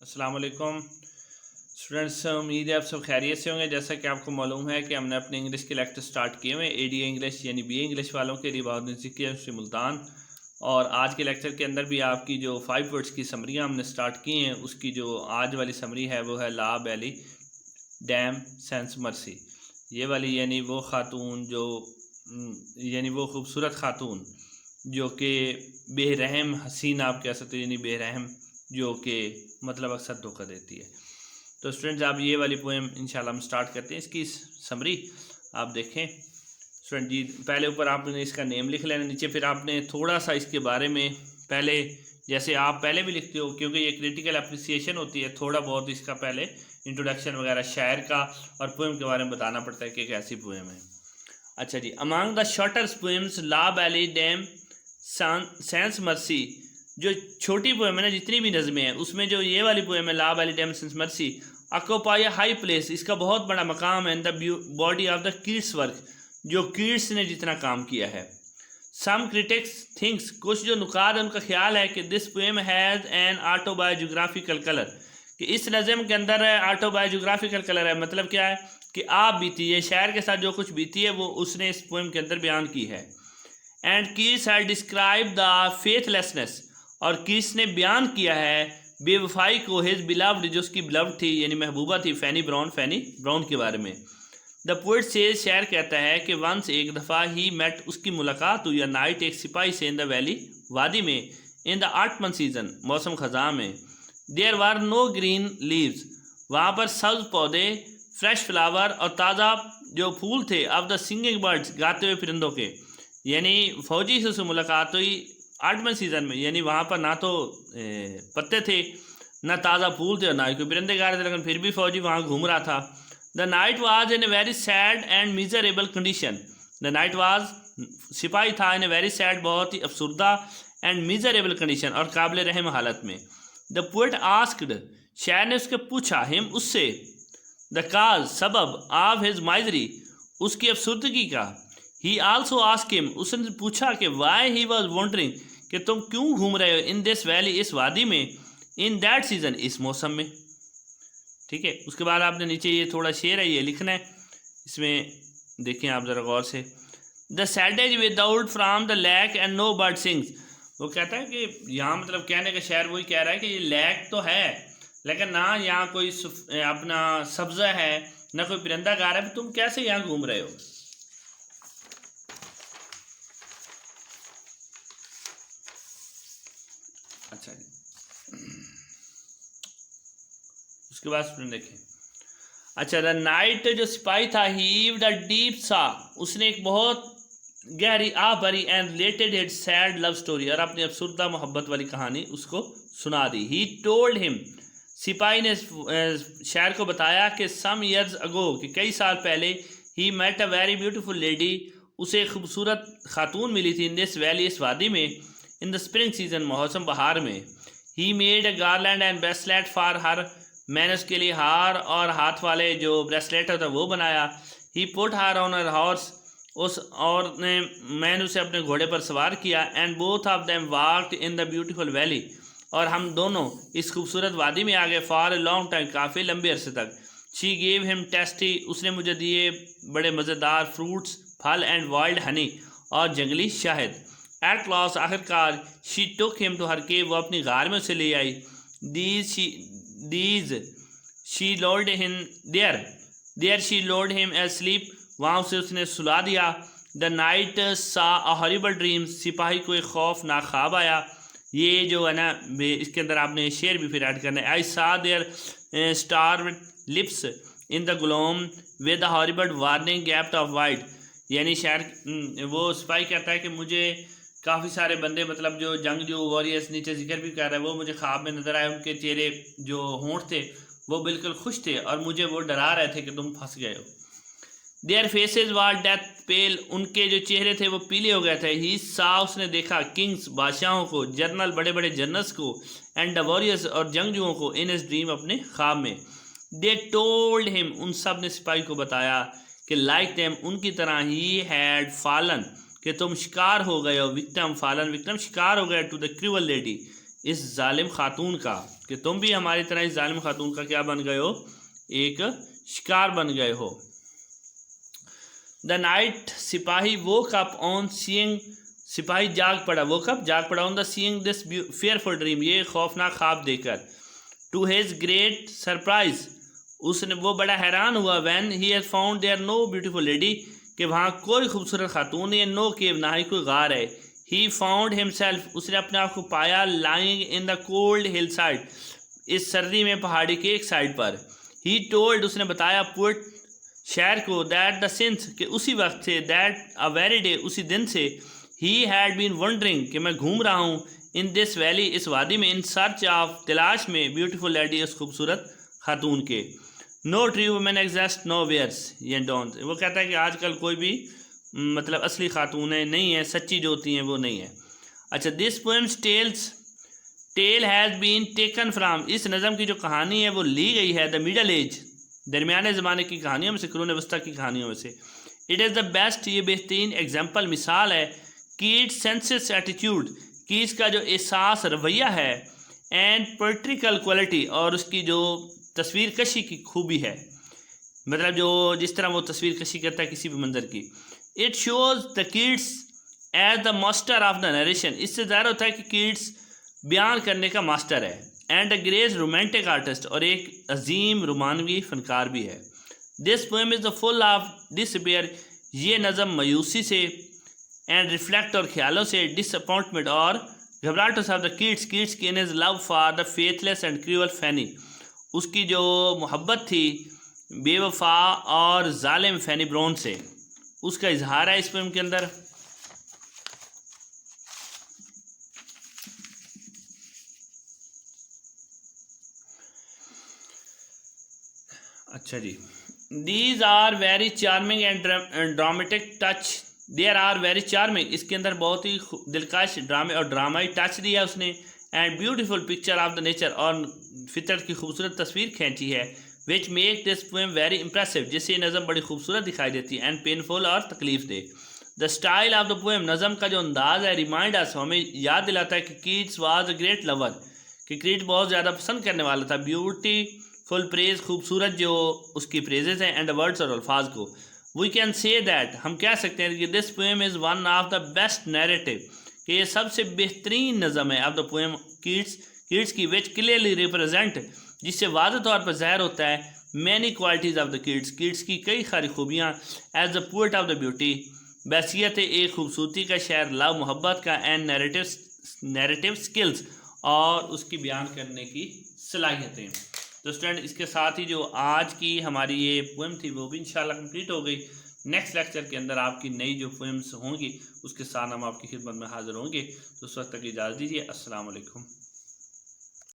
अस्सलाम वालेकुम स्टूडेंट्स, उम्मीद है आप सब खैरियत से होंगे। जैसा कि आपको मालूम है कि हमने अपने इंग्लिश के लेक्चर स्टार्ट किए हुए हैं एडी इंग्लिश यानी बी इंग्लिश वालों के रिवाउंड मुल्तान। और आज के लेक्चर के अंदर भी आपकी जो 5 वर्ड्स की समरियाँ हमने स्टार्ट की हैं, उसकी जो आज वाली समरी है वो है La Belle Dame sans mercy. ये वाली यानी वो खातून जो यानी वो खूबसूरत खातून जो कि बेरहम हसीन आप कह सकते हो, यानी बेरहम जो कि मतलब अक्सर धोखा देती है। तो स्टूडेंट्स आप ये वाली पोएम इंशाल्लाह हम स्टार्ट करते हैं। इसकी समरी आप देखें स्टूडेंट जी। पहले ऊपर आपने इसका नेम लिख लेना, नीचे फिर आपने थोड़ा सा इसके बारे में पहले जैसे आप पहले भी लिखते हो, क्योंकि ये क्रिटिकल अप्रिसिएशन होती है, थोड़ा बहुत इसका पहले इंट्रोडक्शन वगैरह शायर का और पोएम के बारे में बताना पड़ता है कि कैसी पोएम है। अच्छा जी, among the shortest poems La Belle Dame sans Merci, जो छोटी पोएम है ना, जितनी भी नज़में हैं उसमें जो ये वाली पोएम है La Belle Dame sans Merci occupy high place, इसका बहुत बड़ा मकाम है in the body of the Keats work, जो कीट्स ने जितना काम किया है। सम क्रिटिक्स थिंक्स, कुछ जो नुकाद है उनका ख्याल है कि this poem has an autobiographical colour, कि इस नज़म के अंदर ऑटोबायोग्राफिकल कलर है। मतलब क्या है कि आप बीती है, शायर के साथ जो कुछ बीती है वो उसने इस पोएम के अंदर बयान की है। And Keats had describe the faithlessness, और कीट्स ने बयान किया है बेवफाई को, हिज बिलव्ड, जो उसकी बिलव्ड थी यानी महबूबा थी, फैनी ब्राउन के बारे में। द पोएट सेज, शायर कहता है कि वंस एक दफ़ा ही मेट, उसकी मुलाकात हुई, या नाइट एक सिपाही से, इन द वैली, वादी में, इन द ऑटमन सीजन, मौसम ख़ज़ां में। There were no green leaves, वहाँ पर सब्ज पौधे, फ्रेश फ्लावर, और ताज़ा जो फूल थे, ऑफ द सिंगिंग बर्ड्स, गाते हुए परिंदों के। यानी फौजी से उससे मुलाकात हुई ऑटमन सीज़न में, यानी वहाँ पर ना तो पत्ते थे, ना ताज़ा फूल थे, और ना ही कोई परिंदे गा रहे थे, लेकिन फिर भी फौजी वहाँ घूम रहा था। The night was in a very sad and miserable condition, the night was, सिपाही था, इन ए वेरी सैड, बहुत ही अफसुर्दा, एंड मिजरेबल कंडीशन, और काबिल रहम हालत में। द पोएट आस्क्ड, शायर ने उसके पूछा, हिम, उससे, द काज, सबब, ऑफ हिज माइजरी, उसकी अफसुर्दगी का। ही आल्सो आस्क हिम, उसने पूछा कि वाई ही वॉज वॉन्डरिंग, कि तुम क्यों घूम रहे हो, इन दिस वैली, इस वादी में, इन दैट सीजन, इस मौसम में। ठीक है, उसके बाद आपने नीचे ये थोड़ा शेर है, ये लिखना है, इसमें देखें आप ज़रा गौर से। The sedge without from the lake and no bird sings, वो कहता है कि यहाँ मतलब कहने का शायर वही कह रहा है कि ये लैक तो है, लेकिन ना यहाँ कोई अपना सब्ज़ा है, ना कोई परिंदा गा रहा है, तुम कैसे यहाँ घूम रहे हो। अच्छा जी, उसके बाद स्टूडेंट देखें। अच्छा, द नाइट, जो सिपाही था, हीव द डीप सा, उसने एक बहुत गहरी आह भरी, and related it sad love story, और अपनी अफसुर्दा मोहब्बत वाली कहानी उसको सुना दी। ही टोल्ड हिम, सिपाही ने शायर को बताया कि सम ईयर्स अगो, कि कई साल पहले, he met a very beautiful lady, उसे एक खूबसूरत खातून मिली थी, इन दिस वैली, इस वादी में, इन द स्प्रिंग सीजन, मौसम बहार में। He made a garland and bracelet for her, मैंने उसके लिए हार और हाथ वाले जो ब्रेसलेट होता है वो बनाया। ही पुट हार ऑन हर हॉर्स, उस और ने मैंने उसे अपने घोड़े पर सवार किया। And both of them walked in the beautiful valley, और हम दोनों इस खूबसूरत वादी में आ गए, फॉर ए लॉन्ग टाइम, काफ़ी लंबे अरसे तक। शी गेव हिम टेस्टी, उसने मुझे दिए बड़े मज़ेदार फ्रूट्स, फल, एंड वाइल्ड हनी, और जंगली शहद। एट लास्ट, आखिरकार, she took him to her cave, वो अपनी गार में उसे ले आई। These she lulled him there she lulled him asleep, वहाँ उसे उसने सुला दिया। द नाइट सा अ हॉरिबल ड्रीम, सिपाही को एक खौफनाक ख्वाब आया। ये जो है ना, इसके अंदर आपने शेर भी फिर ऐड करना है। I saw there star lips in the gloom with the horrible warning gap of white, यानी शायर वो सिपाही कहता है कि मुझे काफ़ी सारे बंदे, मतलब जो जंगजू वॉरियर्स, नीचे जिक्र भी कर रहा है, वो मुझे ख्वाब में नजर आए, उनके चेहरे जो होंठ थे वो बिल्कुल खुश थे, और मुझे वो डरा रहे थे कि तुम फंस गए हो। देयर फेसेस वार डेथ पेल, उनके जो चेहरे थे वो पीले हो गए थे। ही सा, उसने देखा, किंग्स, बादशाहों को, जर्नल, बड़े बड़े जनरल्स को, एंड द वॉरियर्स, और जंगजुओं को, इन हिज ड्रीम, अपने ख्वाब में। दे टोल्ड हिम, उन सब ने सिपाही को बताया कि लाइक देम, उनकी तरह, ही हैड फॉलन, कि तुम शिकार हो गए हो, विक्टम, फॉलन, विक्टम, शिकार हो गए, टू द क्रूअल लेडी, इस जालिम खातून का, कि तुम भी हमारी तरह इस जालिम खातून का क्या बन गए हो, एक शिकार बन गए हो। द नाइट सिपाही वोक अप ऑन सीइंग, सिपाही जाग पड़ा, वोक अप जाग पड़ा, on the seeing this fearful dream, ये खौफनाक ख्वाब देखकर। टू हिज ग्रेट सरप्राइज, उसने वो बड़ा हैरान हुआ, when he has found there no beautiful lady, कि वहाँ कोई खूबसूरत खातून नहीं है, नो केव, ना ही कोई गार है। ही फाउंड हिमसेल्फ, उसने अपने आप को पाया, lying in the cold hill side, इस सर्दी में पहाड़ी के एक साइड पर। ही टोल्ड, उसने बताया, पुट, शायर को, दैट द सिंस, कि उसी वक्त से, दैट अ वेरी डे, उसी दिन से, ही हैड बीन वंडरिंग, कि मैं घूम रहा हूँ, इन दिस वैली, इस वादी में, इन सर्च ऑफ, तलाश में, ब्यूटीफुल लेडी, उस खूबसूरत खातून के। No true women exist no wheres, ये डोंट, वो कहता है कि आजकल कोई भी मतलब असली खातूनें नहीं है, सच्ची जो होती हैं वो नहीं है। अच्छा, this poem's tale has been taken from, इस नज़म की जो कहानी है वो ली गई है द मिडल एज, दरमियाने ज़माने की कहानियों में से, कुरून वस्ता की कहानियों में से। इट इज़ द बेस्ट, ये बेहतरीन एग्जाम्पल, मिसाल है, कीट्स सेंसिस एटीट्यूड, कीट्स का जो एहसास रवैया है, एंड पोएट्रिकल क्वालिटी, और उसकी जो तस्वीर कशी की खूबी है, मतलब जो जिस तरह वो तस्वीर कशी करता है किसी भी मंजर की। It shows the kids as the master of the narration, इससे ज़ाहिर होता है कि किड्स बयान करने का मास्टर है, and a great romantic artist, और एक अजीम रोमानवी फनकार भी है। This poem is the full of despair, ये नज़म मायूसी से, एंड रिफ्लेक्ट, और ख्यालों से, डिसअपॉइंटमेंट और घबराहट ऑफ द किड्स की, in his love for the faithless and cruel Fanny, उसकी जो मोहब्बत थी बेवफा और जालिम फैनी ब्राउन से, उसका इजहार है इस फिल्म के अंदर। अच्छा जी, these are very charming and dramatic touch, there are very charming, इसके अंदर बहुत ही दिलकश ड्रामे और ड्रामाई टच दिया उसने, and beautiful picture of the nature, और फितरत की खूबसूरत तस्वीर खींची है, which make this poem very impressive, जिससे नज़म बड़ी खूबसूरत दिखाई देती है, एंड पेनफुल, और तकलीफ दे। The style of the poem, नज़म का जो अंदाज़ है, रिमाइंड अस, हमें याद दिलाता है कि Keats was a great lover, कि कीट्स बहुत ज़्यादा पसंद करने वाला था, ब्यूटीफुल प्रेज, खूबसूरत जो उसकी प्रेजेस हैं, एंड वर्ड्स, और अल्फाज को। वी कैन से दैट, हम कह सकते हैं कि this poem is one of the best narrative, कि ये सबसे बेहतरीन नज़म है ऑफ द पोएम किड्स की, विच क्लियरली रिप्रेजेंट, जिससे वाज़ेह तौर पर ज़ाहिर होता है, many qualities of the Keats की कई सारी खूबियाँ, as the poet of the beauty, बैसियत एक खूबसूरती का शायर, लव मोहब्बत का, एंड नैरेटिव स्किल्स, और उसकी बयान करने की सलाहियतें। तो स्टूडेंट, इसके साथ ही जो आज की हमारी ये पोएम थी वो भी इंशाल्लाह कंप्लीट हो गई। नेक्स्ट लेक्चर के अंदर आपकी नई जो पोएम्स होंगी उसके साथ हम आपकी खिदमत में हाजिर होंगे। तो उस वक्त तक इजाज़त दीजिए। अस्सलाम वालेकुम।